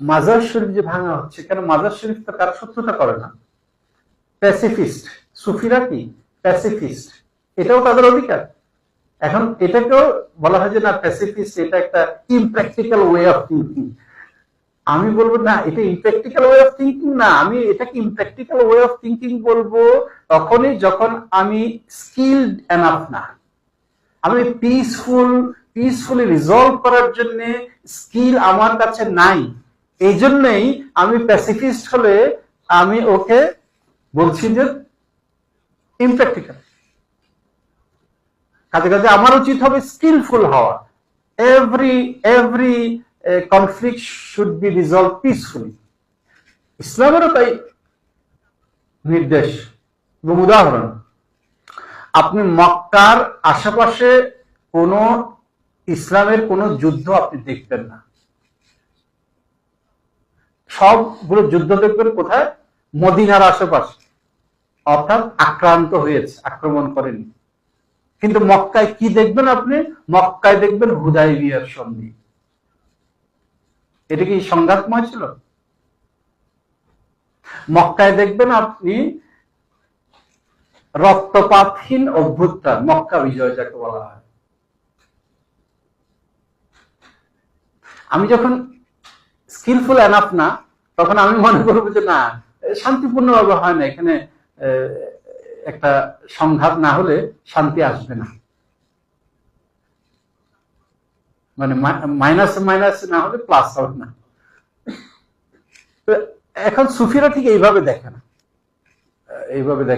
মাজার শরীফ যে ভাঙা হচ্ছে, কেন মাজার শরীফ তো কারো শত্রুতা করে না, প্যাসিফিস্ট। সুফিরা কি প্যাসিফিস্ট, এটাও তাদের অধিকার। এখন এটাকেও বলা হয় যে না প্যাসিফিস্ট, এটা একটা ইমপ্র্যাকটিক্যাল ওয়ে অফ থিঙ্কিং। আমি বলবো না এটা ইমপ্র্যাকটিক্যাল ওয়ে অফ থিঙ্কিং না, আমি এটাকে ইমপ্র্যাকটিক্যাল ওয়ে অফ থিঙ্কিং বলবো তখনই যখন আমি স্কিলড এনাফ না, আমি পিসফুলি রিজলভ করার জন্য স্কিল আমার কাছে নাই। এই জন্যই আমি প্যাসিফিস্ট হলে আমি ওকে বলছি যে ইমপ্র্যাকটিক্যাল। কাজে কাজে আমার উচিত হবে স্কিলফুল হওয়া। Every conflict should be resolved peacefully. ইসলামেরও তাই নির্দেশ এবং উদাহরণ। আপনি মক্কার আশেপাশে কোন ইসলামের কোন যুদ্ধ আপনি দেখবেন না, সবগুলো যুদ্ধ দেখবেন কোথায়? মদিনার আশেপাশে, অর্থাৎ আক্রান্ত হয়েছে, আক্রমণ করেনি। কিন্তু মক্কায় কি দেখবেন আপনি? মক্কায় দেখবেন হুদায়বিয়ার সন্ধি। এটা কি সংঘাতময় ছিল? মক্কায় দেখবেন আপনি রক্তপাতহীন অভ্যুত্থান, মক্কা বিজয় যাকে বলা হয়। আমি যখন স্কিলফুল এনাফ না, তখন আমি মনে করবো যে না শান্তিপূর্ণভাবে হয় না, এখানে একটা সংঘাত না হলে শান্তি আসবে না, মানে মাইনাস না হলে প্লাস হবে না। এখন সুফিরা ঠিক এইভাবে দেখে না, এইভাবে দেখে।